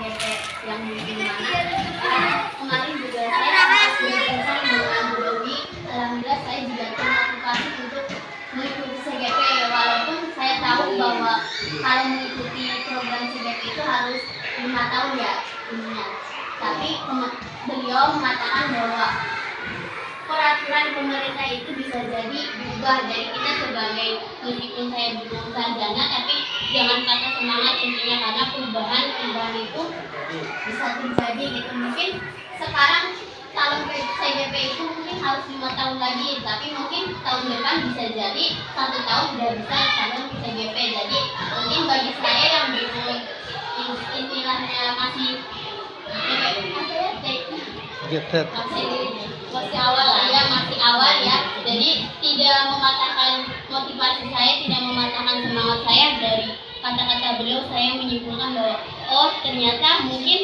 CGP yang di mana kemarin juga saya sempat berbincang dengan Bu Dewi. Alhamdulillah saya juga termotivasi untuk mengikuti CGP, walaupun saya tahu bahwa kalau mengikuti program CGP itu harus 5 tahun ya intinya. Tapi beliau mengatakan bahwa peraturan pemerintah itu bisa jadi diubah. Jadi kita sebagai, meskipun saya belum sarjana, tapi jangan patah semangat intinya, karena perubahan itu bisa terjadi gitu. Mungkin sekarang calon CGP itu mungkin harus 5 tahun lagi, tapi mungkin tahun depan bisa jadi 1 tahun sudah bisa calon CGP. Jadi mungkin bagi saya yang belum istilahnya masih masih awal ya, jadi tidak mematahkan motivasi saya, tidak mematahkan semangat saya. Dari kata-kata beliau saya menyimpulkan bahwa oh ternyata mungkin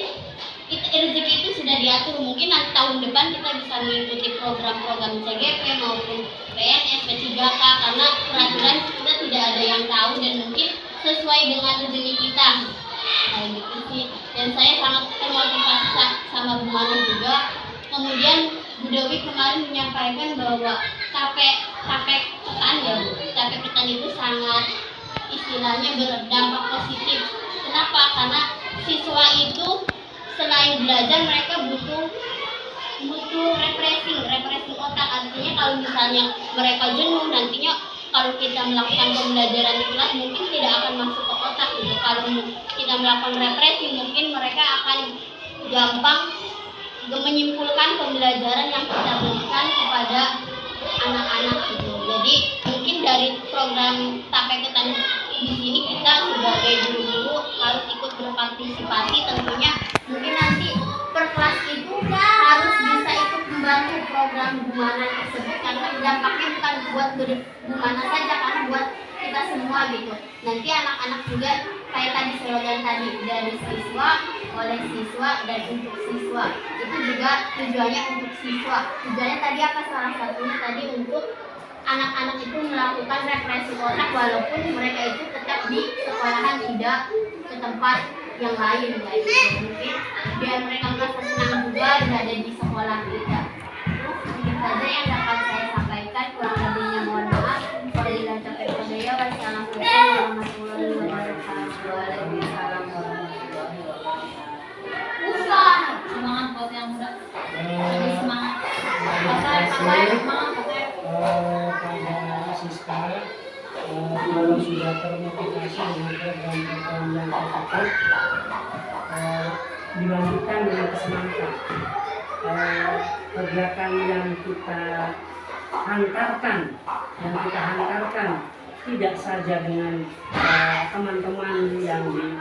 rezeki itu sudah diatur. Mungkin nanti tahun depan kita bisa mengikuti program-program CGP maupun PNS, P3K, karena peraturan kita tidak ada yang tahu dan mungkin sesuai dengan rezeki kita. Nah, gitu sih. Dan saya sangat termotivasi sama Bu Mana juga. Kemudian Bu Dewi kemarin menyampaikan bahwa capek ketan itu sangat istilahnya berdampak positif. Kenapa? Karena siswa itu selain belajar mereka butuh refreshing otak. Artinya kalau misalnya mereka jenuh, nantinya kalau kita melakukan pembelajaran di kelas mungkin tidak akan masuk ke otak gitu. Kalau kita melakukan refreshing, mungkin mereka akan gampang menyimpulkan pembelajaran yang kita berikan kepada anak-anak gitu. Jadi mungkin dari program Tape Ketan di sini kita sebagai guru-guru harus ikut berpartisipasi tentunya. Mungkin nanti per kelas itu harus bisa ikut membantu program Bu Mana tersebut, karena dampaknya bukan buat Bu Mana saja, karena buat kita semua gitu. Nanti anak-anak juga kayak tadi slogan tadi, dari siswa, oleh siswa, dan untuk siswa. Itu juga tujuannya untuk siswa. Tujuannya tadi apa? Salah satunya tadi untuk anak-anak itu melakukan refreshing otak, walaupun mereka itu tetap di sekolahan, tidak ke tempat yang lain ya. Mungkin biar mereka merasa senang juga berada di sekolah kita. Mungkin saja yang dapat saya sampaikan, kurang lebihnya mohon maaf. Wabillahi taufiq wal hidayah. Wassalamualaikum warahmatullahi wabarakatuh. Waalaikumsalam warahmatullahi wabarakatuh. Semangat buat yang muda. Semangat. Pada Siska, kalau sudah termotivasi dengan program-program yang tersebut, dilanjutkan dengan kesemangatan. Kegiatan yang kita hantarkan tidak saja dengan teman-teman yang di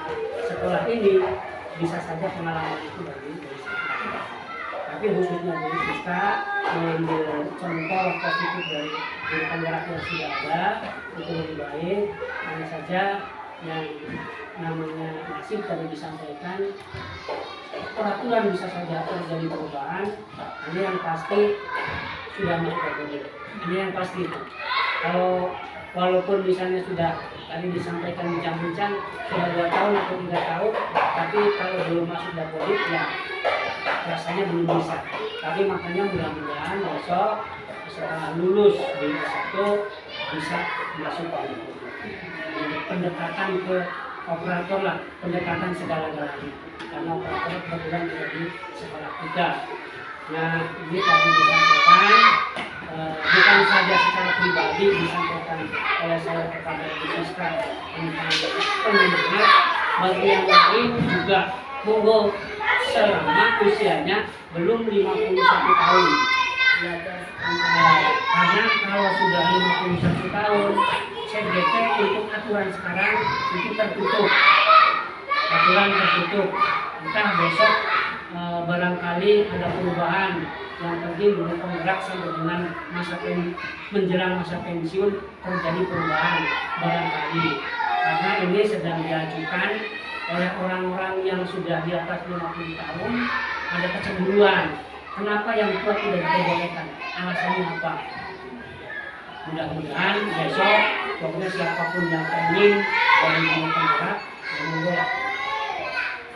sekolah ini, bisa saja pengalaman itu dari sekolah. Tapi khususnya dari kita mengambil contoh positif dari penggerak yang sudah ada, itu lebih baik. Hanya saja yang namanya nasib tadi disampaikan, peraturan bisa saja terjadi perubahan. Ini yang pasti sudah masuk. Ini yang pasti. Kalau walaupun misalnya sudah tadi disampaikan bincang-bincang sudah 2 tahun atau 3 tahun, tapi kalau belum masuk Dapodik ya rasanya belum bisa. Tapi makanya mudah-mudahan besok setelah lulus di S1 bisa masuk pendekatan ke operator lah, pendekatan segala-galanya, karena operator kebetulan juga di sekolah kita. Nah, ini tadi disampaikan bukan saja secara pribadi disampaikan oleh saya kepada Bu Siska tentang penyemangat, bagi yang lain juga monggo selama usianya belum 51 tahun. Karena kalau sudah 51 tahun, CGP untuk aturan sekarang itu tertutup. Aturan tertutup. Entah besok barangkali ada perubahan, yang penting belum penggerak sampai dengan menjelang masa pensiun terjadi perubahan barangkali. Karena ini sedang diajukan oleh orang-orang yang sudah di atas 50 tahun, ada kecemburuan. Kenapa yang tua tidak diperbolehkan? Alasannya apa? Mudah-mudahan besok pokoknya siapapun yang ingin dari penggerak, monggo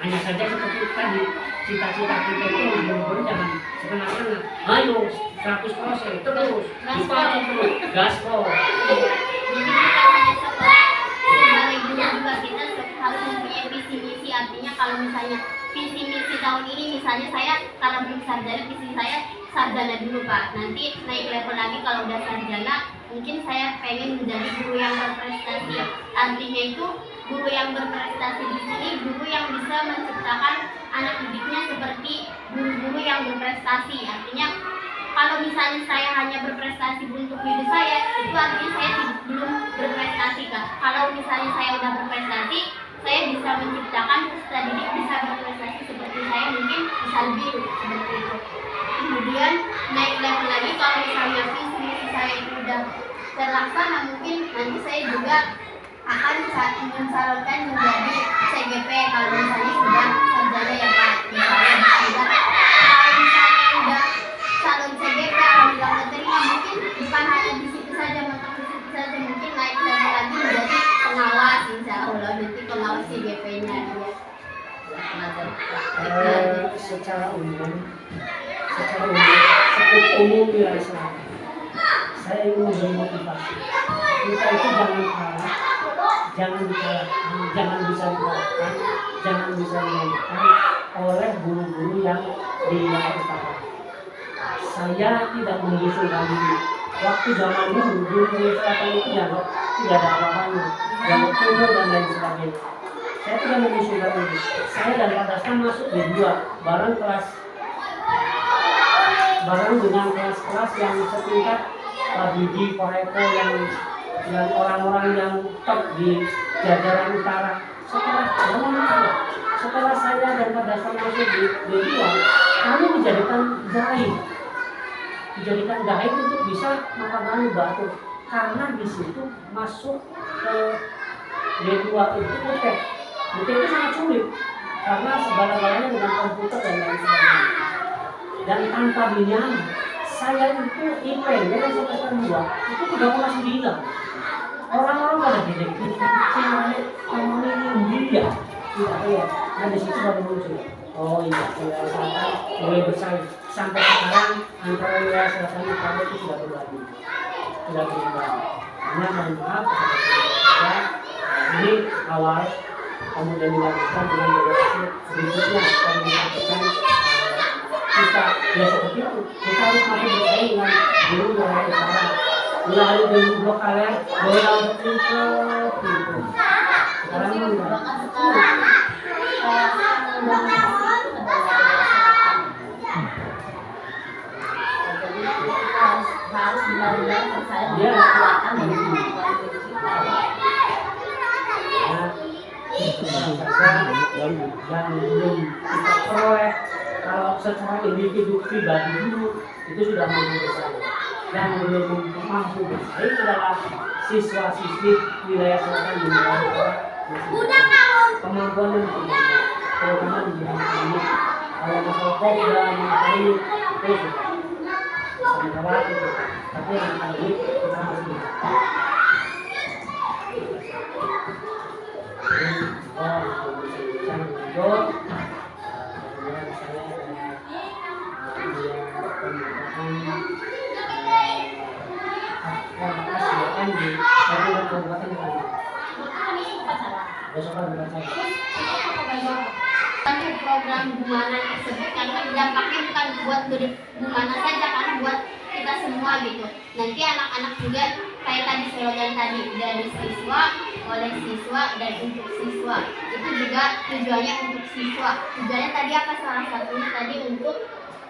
Hanya saja seperti tadi, cita-cita kita itu benar-benar jangan setengah-setengah. Ayo 100% terus, dipacu terus, gaspol. Jadi bukan hanya sebagai guru juga kita harus mempunyai visi misi. Artinya kalau misalnya visi misi tahun ini misalnya saya karena belum sarjana, visi saya sarjana dulu Pak. Nanti naik level lagi kalau udah sarjana, mungkin saya pengen menjadi guru yang berprestasi. Artinya itu guru yang berprestasi di sini guru yang bisa menciptakan anak didiknya seperti guru-guru yang berprestasi. Artinya kalau misalnya saya hanya berprestasi untuk diri saya, itu artinya saya belum berprestasi Kak. Kalau misalnya saya udah berprestasi, saya bisa menciptakan peserta didik bisa berprestasi seperti saya, mungkin bisa lebih seperti itu. Kemudian naik level lagi kalau misalnya visi misi saya itu udah terlaksana, mungkin nanti saya juga akan mencalonkan menjadi CGP kalau misalnya sudah sarjana ya Pak. Misalnya kalau misalnya udah calon CGP alhamdulillah keterima, mungkin bukan hanya di situ saja, mentok di situ saja, mungkin naik level lagi menjadi pengawas insya Allah, nanti pengawas CGP-nya dia. Secara umum cukup umum wilayah selatan, saya ingin memberi motivasi kita itu jangan bisa dikalahkan, jangan bisa dikalahkan oleh guru-guru yang di wilayah utara. Saya tidak mengusulkan diri. Waktu zaman dulu guru selatan itu tidak ada apa-apanya, yang umur dan lain sebagainya. Saya tidak mengusulkan diri. Saya dan Pak Dastan masuk di dua bareng dengan kelas-kelas yang setingkat Pak Didi, Pak Eko yang orang-orang yang top di jajaran utara. Setelah saya dan Pak Dastan masuk di D2, kami dijadikan gaib untuk bisa mengkabangi batu, karena di situ masuk ke D2 itu UTEK itu sangat sulit karena segala-galanya dengan komputer dan lain sebagainya. Dan tanpa dinyali, saya itu IP-nya semester 2 itu 3,9. Orang-orang pada gede namanya India tidak ya. Nah di situ baru muncul. Oh iya, wilayah selatan mulai bersaing. Sampai sekarang antara wilayah selatan dan utara itu sudah berbagi. Hanya mohon maaf kepada ini awal, kemudian dilanjutkan dengan generasi berikutnya dan dilakukan kita ya seperti itu. Kita harus masih bersaing dengan guru wilayah utara. Lalu dari blok kalian boleh langsung ke itu. Sekarang ini harus benar-benar percaya ya. Yang belum kita peroleh kalau secara individu pribadi dulu itu sudah mampu bersaing. Yang belum mampu bersaing adalah siswa-siswi wilayah selatan di wilayah utara. Kemampuan dan kemampuan terutama di bidang klinik. Kalau masalah COVID dan ini itu sudah lewat itu. Tapi yang kali ini kita masih program Bumana tersebut karena dampaknya bukan buat Bumana saja, karena buat kita semua gitu. Nanti anak-anak juga kayak tadi slogan tadi, dari siswa, oleh siswa, dan untuk siswa. Itu juga tujuannya untuk siswa. Tujuannya tadi apa? Salah satunya tadi untuk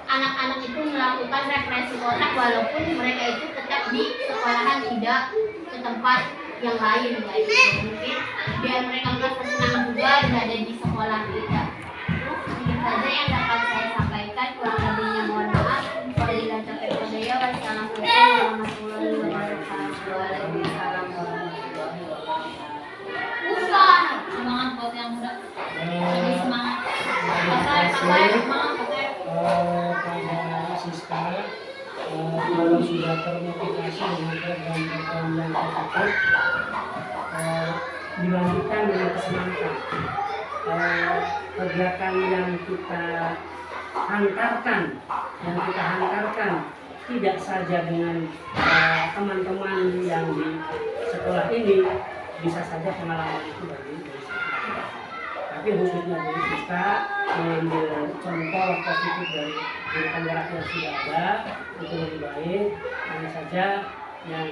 anak-anak itu melakukan represi otak walaupun mereka itu tetap di sekolahan, tidak ke tempat yang lain kayak gitu. Mungkin biar mereka merasa senang juga berada di sekolah kita. Itu saja yang dapat saya sampaikan, kurang lebihnya mohon maaf. Wabillahi taufiq wal hidayah. Wassalamualaikum warahmatullahi wabarakatuh. Waalaikumsalam warahmatullahi wabarakatuh. Semangat buat yang muda. Jadi semangat. Pada Siska, kalau sudah termotivasi dengan program-program yang tersebut, dilanjutkan dengan kesemangat. kegiatan yang kita hantarkan tidak saja dengan teman-teman yang di sekolah ini, bisa saja pengalaman itu dari sekolah. Tapi khususnya dari kita mengambil contoh positif dari penggerak yang sudah ada itu lebih baik. Hanya saja yang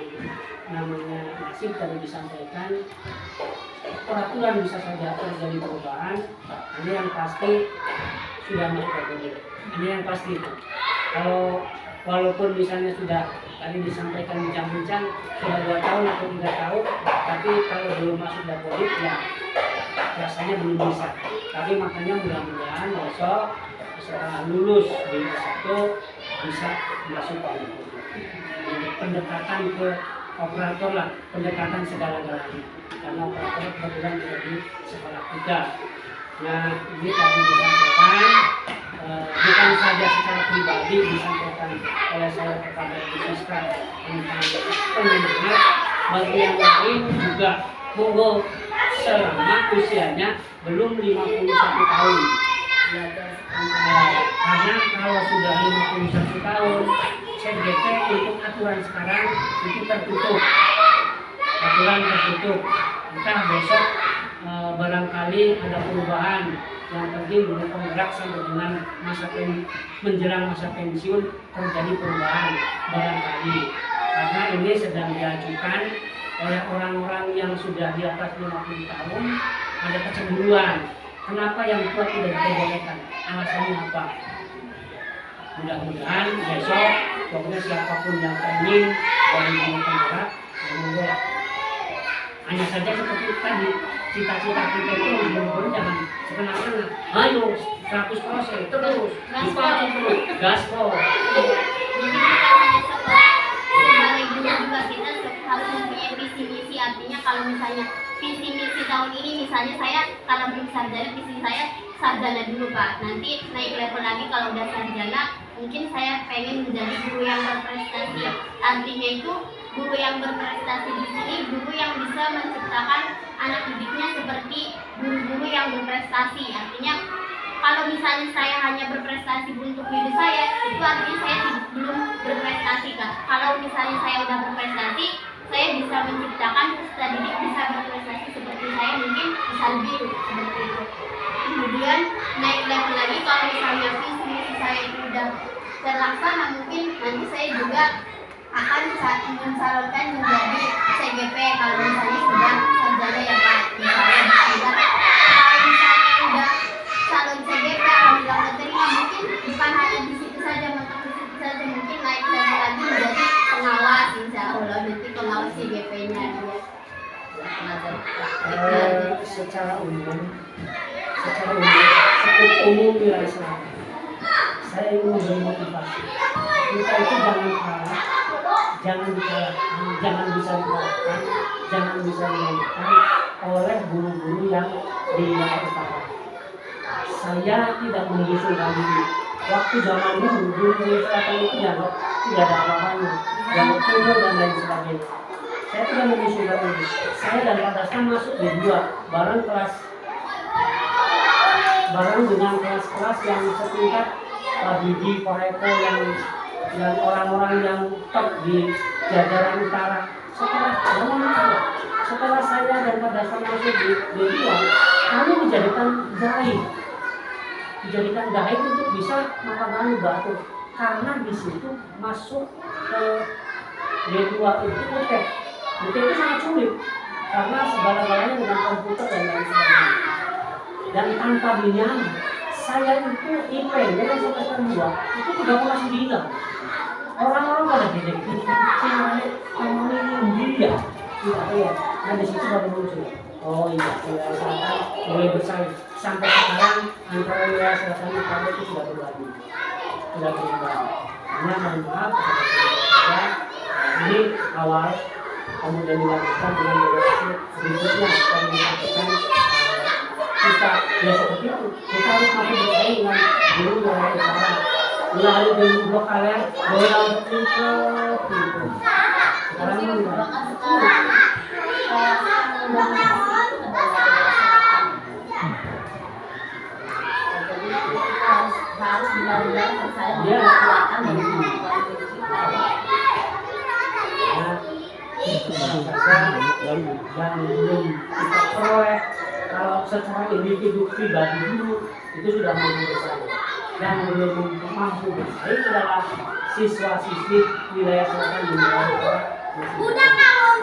namanya nasib tadi disampaikan, peraturan bisa saja terjadi perubahan. Ini yang pasti sudah masuk. Ini yang pasti. Kalau walaupun misalnya sudah tadi disampaikan bincang-bincang sudah 2 tahun atau 3 tahun, tapi kalau belum masuk Dapodik ya rasanya belum bisa. Tapi makanya mudah-mudahan besok setelah lulus di S1 bisa masuk pendekatan ke operator lah, pendekatan segala-galanya. Karena operator kebetulan juga di sekolah kita. Nah, ini tadi disampaikan bukan saja secara pribadi disampaikan oleh saya kepada Bu Siska tentang penyemangat, bagi yang lain juga monggo selama usianya belum 51 tahun. Karena kalau sudah 51 tahun, CGT untuk aturan sekarang itu tertutup. Aturan tertutup. Entah besok barangkali ada perubahan. Yang penting belum penggerak sampai dengan menjelang masa pensiun terjadi perubahan barangkali. Karena ini sedang diajukan oleh orang-orang yang sudah di atas 50 tahun, ada kecemburuan. Kenapa yang tua tidak diperbolehkan? Alasannya apa? Mudah-mudahan besok pokoknya siapapun yang ingin dari penggerak, monggo. Hanya saja seperti tadi, cita-cita kita itu benar-benar jangan setengah-setengah. Ayo 100% terus, dipacu terus, gaspol. Jadi bukan hanya sekolah, sebagai guru juga kita harus mempunyai visi misi. Artinya kalau misalnya visi misi tahun ini, misalnya saya karena belum sarjana, visi saya sarjana dulu Pak. Nanti naik level lagi kalau udah sarjana, mungkin saya pengen menjadi guru yang berprestasi. Artinya itu guru yang berprestasi di sini, guru yang bisa menciptakan anak didiknya seperti guru-guru yang berprestasi. Artinya kalau misalnya saya hanya berprestasi untuk diri saya, itu artinya saya belum berprestasi Kak. Kalau misalnya saya udah berprestasi, saya bisa menciptakan peserta didik bisa berprestasi seperti saya, mungkin bisa lebih seperti itu. Kemudian naik level lagi, kalau misalnya visi misi saya itu udah terlaksana, mungkin nanti saya juga akan mencalonkan menjadi CGP kalau misalnya sudah sarjana ya Pak. Misalnya kalau misalnya udah calon CGP alhamdulillah keterima, mungkin bukan hanya di situ saja, mentok di situ saja, mungkin naik level lagi menjadi pengawas, insya Allah nanti pengawas CGP-nya dia. Secara umum cukup umum wilayah selatan, saya ingin memberi motivasi kita itu jangan bisa dikalahkan, jangan bisa dikalahkan oleh guru-guru yang di wilayah utara. Saya tidak menyusulkan diri. Waktu zaman dulu guru selatan itu tidak ada apa-apanya, yang umur dan lain sebagainya. Saya tidak menyusulkan diri. Saya dan Pak Dastan masuk di 2 bareng dengan kelas-kelas yang setingkat Pak Didi, Pak Eko yang orang-orang yang top di jajaran utara. Setelah saya dan Pak Dastan masuk di D2, kami dijadikan gaib untuk bisa mengkabangi batu. Karena di situ masuk ke D2 itu UTEK itu sangat sulit karena segala-galanya dengan komputer dan lain sebagainya. Dan tanpa dinyali, saya itu IP-nya yang semester 2 itu 3,9. Orang-orang pada gede, namanya India, tidak ya. Nah di situ baru muncul. Oh iya, wilayah selatan mulai bersaing. Sampai sekarang antara wilayah selatan dan utara itu sudah berbagi. Hanya mohon maaf kepada ini awal, kemudian dilanjutkan dengan generasi berikutnya. Kalau disampaikan kita ya seperti itu, kita harus masih bersaing dengan guru wilayah utara. Lalu dari blok kalian boleh untuk itu. Sekarang ini secara individu pribadi dulu itu sudah mampu bersaing. Yang belum mampu bersaing adalah siswa-siswi wilayah selatan di wilayah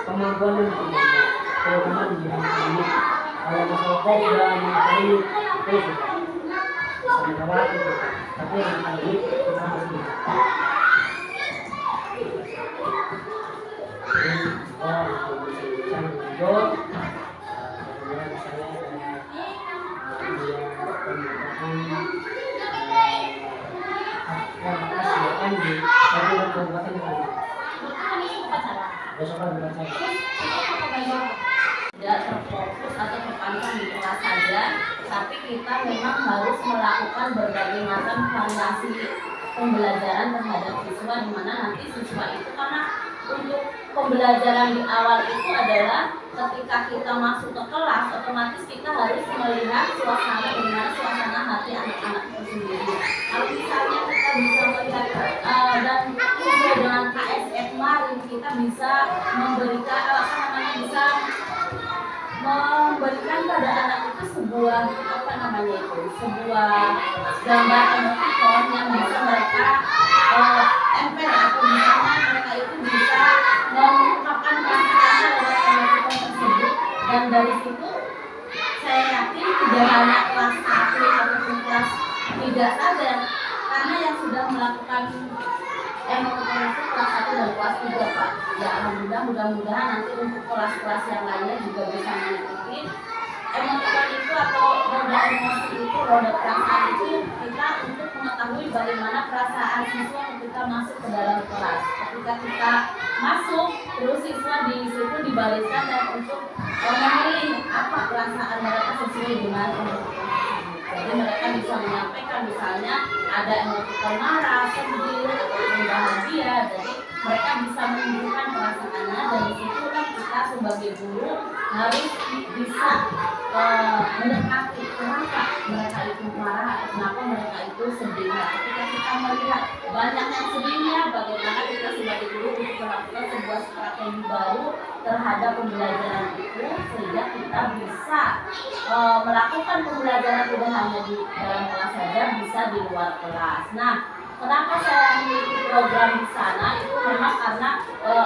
kemampuan dan kemampuan terutama di bidang teknik. Kalau masalah kopda, materi itu sudah bisa melewati itu. Tapi yang teknik kita masih tidak terfokus atau terpancing di kelas saja, tapi kita memang harus melakukan berbagai macam variasi pembelajaran terhadap siswa, di mana nanti siswa itu karena untuk pembelajaran di awal itu adalah ketika kita masuk ke kelas, otomatis kita harus melihat suasana, bagaimana suasana hati anak-anak itu sendiri. Kalau misalnya kita bisa melihat dan sesuai dengan KSF kemarin, kita bisa memberikan memberikan pada anak itu sebuah sebuah gambar emotikon yang bisa mereka tempel, atau misalnya mereka itu bisa mengungkapkan perasaannya lewat emotikon tersebut. Dan dari situ saya yakin tidak hanya kelas 1 ataupun kelas 3 saja, karena yang sudah melakukan emotikon itu kelas 1 dan kelas 3 Pak. Ya alhamdulillah, mudah-mudahan nanti untuk kelas-kelas yang lainnya juga bisa mengikuti. Emotikon itu atau roda emosi itu, roda perasaan itu kita untuk mengetahui bagaimana perasaan siswa ketika masuk ke dalam kelas. Ketika kita masuk, terus siswa di situ dibariskan dan untuk memilih apa perasaan mereka sesuai dengan emotikon tersebut. Jadi mereka bisa menyampaikan, misalnya ada emotikon marah, sedih, ataupun bahagia. Jadi mereka bisa menunjukkan perasaannya, dan disitulah kita sebagai guru harus bisa mendekati kenapa mereka itu marah, kenapa mereka itu sedih. Nah, ketika kita melihat banyak yang sedihnya, bagaimana kita sebagai guru untuk melakukan sebuah strategi baru terhadap pembelajaran itu, sehingga kita bisa melakukan pembelajaran tidak hanya di dalam kelas saja, bisa di luar kelas. Nah, kenapa saya memiliki program di sana itu memang karena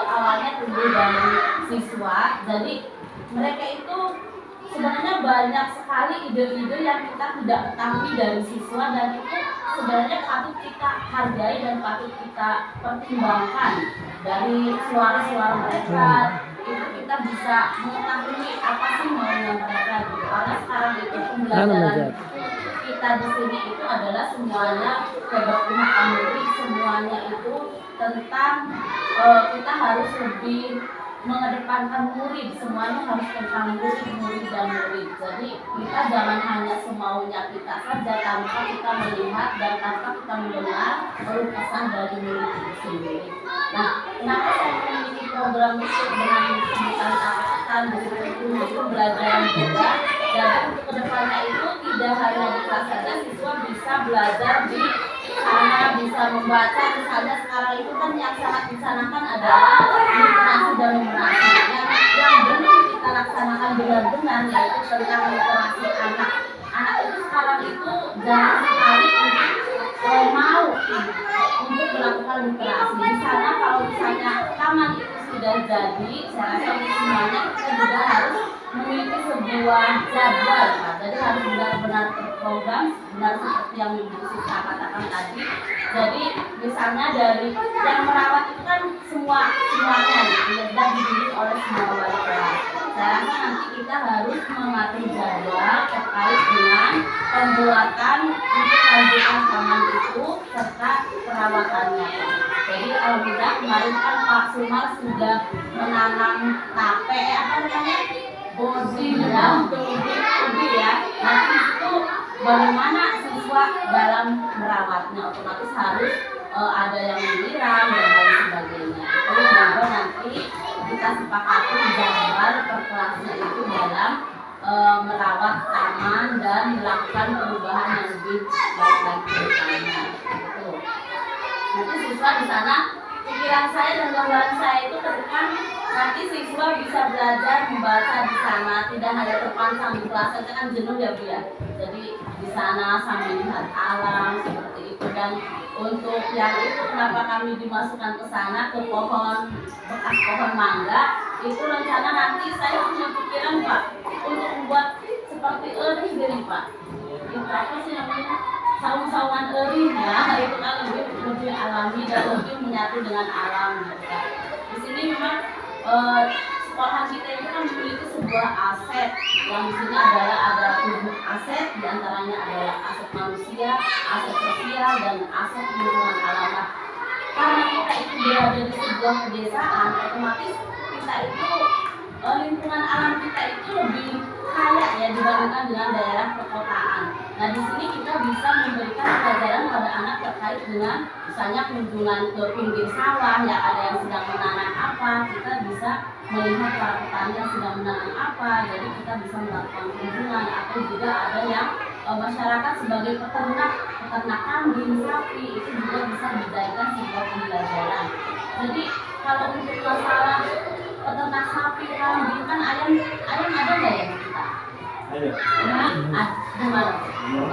awalnya tumbuh dari siswa. Jadi mereka itu sebenarnya banyak sekali ide-ide yang kita tidak ketahui dari siswa, dan itu sebenarnya patut kita hargai dan patut kita pertimbangkan. Dari suara-suara mereka itu kita bisa mengetahui apa sih maunya mereka gitu. Karena sekarang itu pembelajaran kita di sini itu adalah semuanya keberpihakan murid, semuanya itu tentang kita harus lebih mengedepankan murid, semuanya harus tentang murid dan murid. Jadi kita jangan hanya semaunya kita saja tanpa kita melihat dan tanpa kita mendengar keluh kesah dari murid itu sendiri. Nah, kenapa saya memiliki program itu dengan sebutan katakan itu belajar juga. Jadi untuk kedepannya itu tidak hanya di kelas saja, siswa bisa belajar di sana, bisa membaca. Misalnya sekarang itu kan yang sangat disanakan adalah literasi dan numerasi. Yang belum kita laksanakan benar-benar yaitu tentang literasi anak. Anak itu sekarang itu jarang sekali mau untuk melakukan literasi. Di sana kalau misalnya taman itu sudah jadi, saya rasa semuanya kita juga harus memiliki sebuah jadwal, Pak. Jadi harus benar-benar terprogram, benar seperti yang Ibu Sita katakan tadi. Jadi misalnya dari yang merawat itu kan semuanya dan dididik oleh semua wali kelas. Saya rasa nanti kita harus mengatur jadwal terkait dengan pembuatan untuk lanjutan taman itu serta perawatannya. Jadi alhamdulillah kemarin kan Pak Sumar sudah menanam tape, bodi ya, ubi ya. Nanti itu bagaimana siswa dalam merawatnya, otomatis harus ada yang menyiram dan lain sebagainya. Itu juga nanti kita sepakati jadwal per kelasnya itu dalam merawat taman dan melakukan perubahan yang lebih baik lagi ke depannya. Gitu. Nanti siswa di sana, pikiran saya dan gambaran saya itu ke depan nanti siswa bisa belajar membaca di sana, tidak hanya terpancang di kelas saja, kan jenuh ya Bu ya. Jadi di sana sambil lihat alam seperti itu. Dan untuk yang itu kenapa kami dimasukkan ke sana, ke pohon, bekas pohon mangga, itu rencana nanti saya punya pikiran Pak untuk membuat seperti eri gini Pak. Itu apa sih namanya? Saung-saungan eri ya, itu kan lebih alami dan lebih menyatu dengan alam gitu kan. Di sini memang sekolahan kita itu kan memiliki sebuah aset, yang di sini adalah ada 7 aset, diantaranya adalah aset manusia, aset sosial, dan aset lingkungan alam. Nah, karena kita itu berada di sebuah pedesaan, otomatis kita itu lingkungan alam kita itu lebih kaya ya dibandingkan dengan daerah perkotaan. Nah di sini kita bisa memberikan pelajaran pada anak terkait dengan misalnya kunjungan ke pinggir sawah yang ada yang sedang menanam apa, kita bisa melihat para petani yang sedang menanam apa, jadi kita bisa melakukan kunjungan. Atau juga ada yang masyarakat sebagai peternak kambing, sapi, itu juga bisa dijadikan sebuah pembelajaran. Jadi kalau untuk masalah peternak sapi, kambing, kan ayam ada nggak ya kita? Ada. Nah, gimana?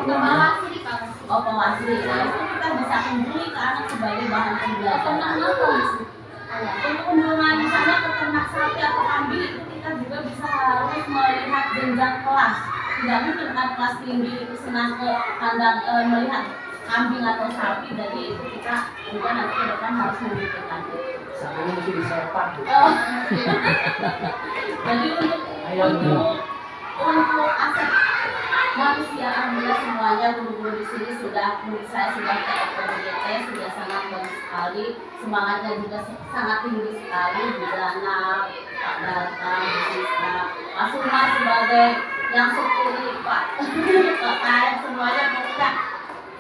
Pembawasri Pak. Oh, Pawasri. Nah, itu kita bisa kunjungi ke anak sebagai bahan pembelajaran. Untuk kunjungan misalnya ke ternak sapi atau kambing, itu kita juga bisa harus melihat jenjang kelas. Tidak mungkin kan kelas tinggi itu senang ke kandang melihat kambing atau sapi, jadi itu kita juga nanti ke depan harus memikirkan itu. Sapinya mesti disepak. Oh. Jadi untuk aset manusia, alhamdulillah semuanya guru-guru di sini menurut saya sudah TFPDT, sudah sangat bagus sekali, semangatnya juga sangat tinggi sekali. Budana, Pak Datang, Bu Siska, Pak Sumar sebagai yang sepuluh Pak Kayak semuanya pokoknya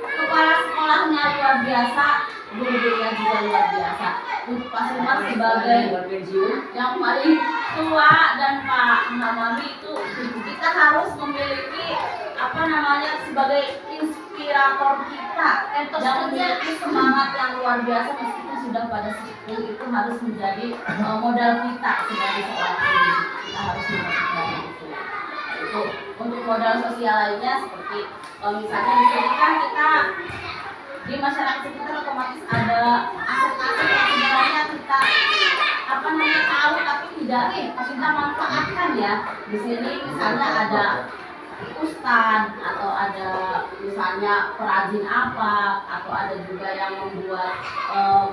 kepala sekolahnya luar biasa, guru-gurunya juga luar biasa. Untuk Pak Sumar sebagai yang paling tua dan Pak Muhammad itu kita harus memiliki sebagai inspirator kita dan memiliki semangat yang luar biasa meskipun sudah pada sepuh, itu harus menjadi modal kita sebagai seorang guru. Kita harus melakukan itu. Untuk modal sosial lainnya seperti misalnya di sini kan kita di masyarakat sekitar otomatis ada aset-aset yang sebenarnya kita tahu tapi tidak kita manfaatkan ya. Di sini misalnya ada ustad atau ada misalnya perajin apa, atau ada juga yang membuat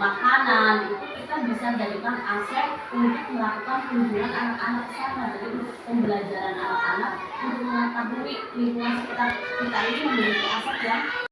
makanan, itu kita bisa jadikan aset untuk melakukan kunjungan anak-anak sana. Jadi untuk pembelajaran anak-anak untuk mengetahui lingkungan sekitar kita ini memiliki aset yang